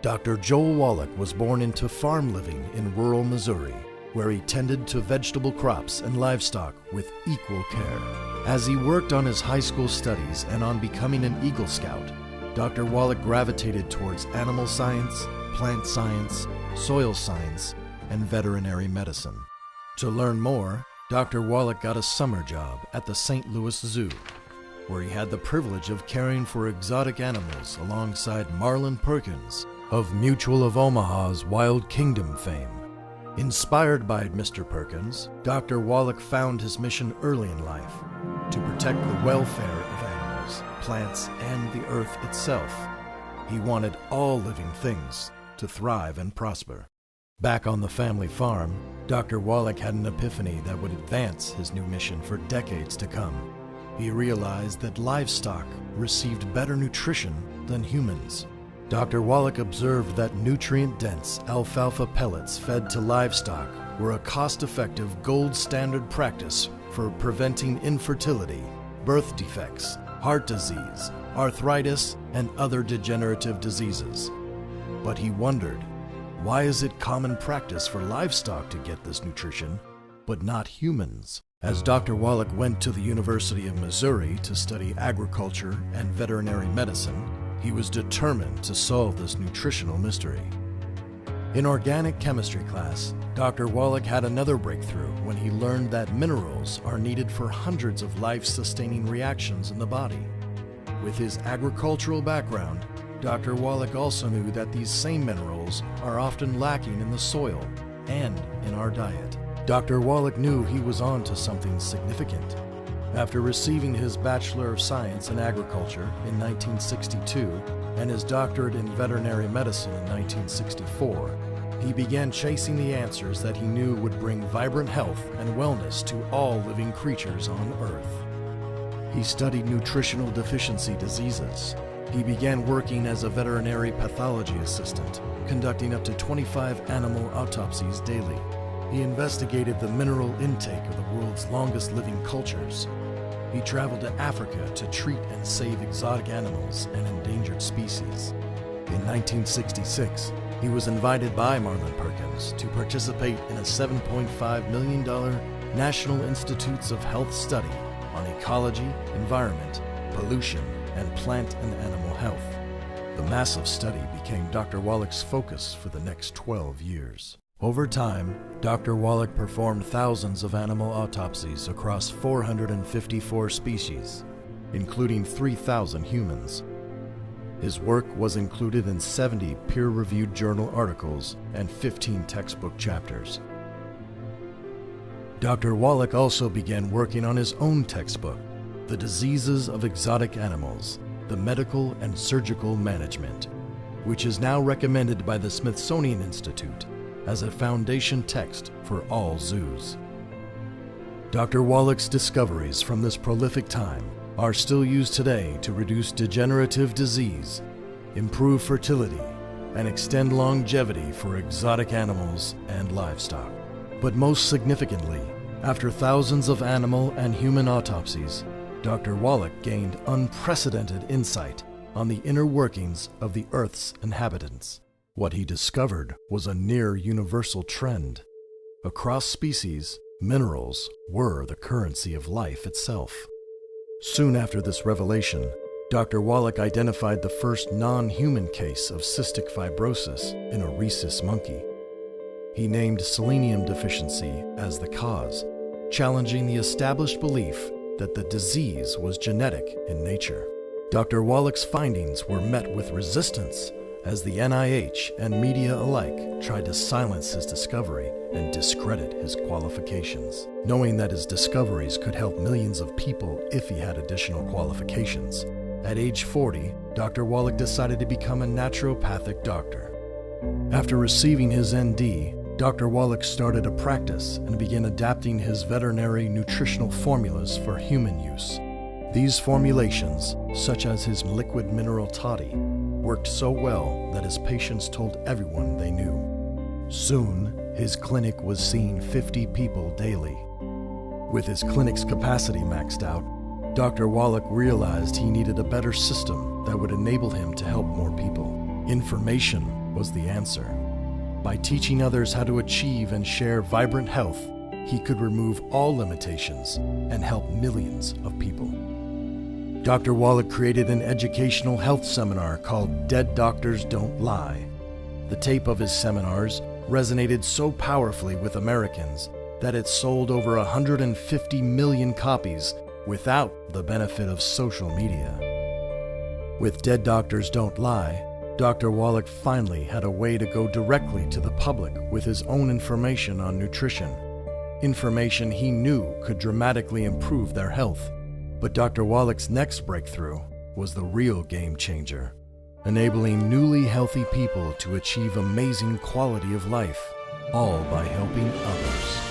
Dr. Joel Wallach was born into farm living in rural Missouri, where he tended to vegetable crops and livestock with equal care. As he worked on his high school studies and on becoming an Eagle Scout, Dr. Wallach gravitated towards animal science, plant science, soil science, and veterinary medicine. To learn more, Dr. Wallach got a summer job at the St. Louis Zoo, where he had the privilege of caring for exotic animals alongside Marlin Perkins of Mutual of Omaha's Wild Kingdom fame. Inspired by Mr. Perkins, Dr. Wallach found his mission early in life to protect the welfare of animals, plants, and the earth itself. He wanted all living things to thrive and prosper. Back on the family farm, Dr. Wallach had an epiphany that would advance his new mission for decades to come. He realized that livestock received better nutrition than humans. Dr. Wallach observed that nutrient-dense alfalfa pellets fed to livestock were a cost-effective gold standard practice for preventing infertility, birth defects, heart disease, arthritis, and other degenerative diseases. But he wondered, why is it common practice for livestock to get this nutrition, but not humans? As Dr. Wallach went to the University of Missouri to study agriculture and veterinary medicine, he was determined to solve this nutritional mystery. In organic chemistry class, Dr. Wallach had another breakthrough when he learned that minerals are needed for hundreds of life-sustaining reactions in the body. With his agricultural background, Dr. Wallach also knew that these same minerals are often lacking in the soil and in our diet. Dr. Wallach knew he was on to something significant. After receiving his Bachelor of Science in Agriculture in 1962 and his doctorate in veterinary medicine in 1964, he began chasing the answers that he knew would bring vibrant health and wellness to all living creatures on Earth. He studied nutritional deficiency diseases. He began working as a veterinary pathology assistant, conducting up to 25 animal autopsies daily. He investigated the mineral intake of the world's longest living cultures. He traveled to Africa to treat and save exotic animals and endangered species. In 1966, he was invited by Marlin Perkins to participate in a $7.5 million National Institutes of Health study on ecology, environment, pollution, and plant and animal health. The massive study became Dr. Wallach's focus for the next 12 years. Over time, Dr. Wallach performed thousands of animal autopsies across 454 species, including 3,000 humans. His work was included in 70 peer-reviewed journal articles and 15 textbook chapters. Dr. Wallach also began working on his own textbook, The Diseases of Exotic Animals, the Medical and Surgical Management, which is now recommended by the Smithsonian Institute as a foundation text for all zoos. Dr. Wallach's discoveries from this prolific time are still used today to reduce degenerative disease, improve fertility, and extend longevity for exotic animals and livestock. But most significantly, after thousands of animal and human autopsies, Dr. Wallach gained unprecedented insight on the inner workings of the Earth's inhabitants. What he discovered was a near universal trend. Across species, minerals were the currency of life itself. Soon after this revelation, Dr. Wallach identified the first non-human case of cystic fibrosis in a rhesus monkey. He named selenium deficiency as the cause, challenging the established belief that the disease was genetic in nature. Dr. Wallach's findings were met with resistance as the NIH and media alike tried to silence his discovery and discredit his qualifications. Knowing that his discoveries could help millions of people if he had additional qualifications, at age 40, Dr. Wallach decided to become a naturopathic doctor. After receiving his ND, Dr. Wallach started a practice and began adapting his veterinary nutritional formulas for human use. These formulations, such as his liquid mineral toddy, worked so well that his patients told everyone they knew. Soon, his clinic was seeing 50 people daily. With his clinic's capacity maxed out, Dr. Wallach realized he needed a better system that would enable him to help more people. Information was the answer. By teaching others how to achieve and share vibrant health, he could remove all limitations and help millions of people. Dr. Wallach created an educational health seminar called Dead Doctors Don't Lie. The tape of his seminars resonated so powerfully with Americans that it sold over 150 million copies without the benefit of social media. With Dead Doctors Don't Lie, Dr. Wallach finally had a way to go directly to the public with his own information on nutrition, information he knew could dramatically improve their health. But Dr. Wallach's next breakthrough was the real game changer, enabling newly healthy people to achieve amazing quality of life, all by helping others.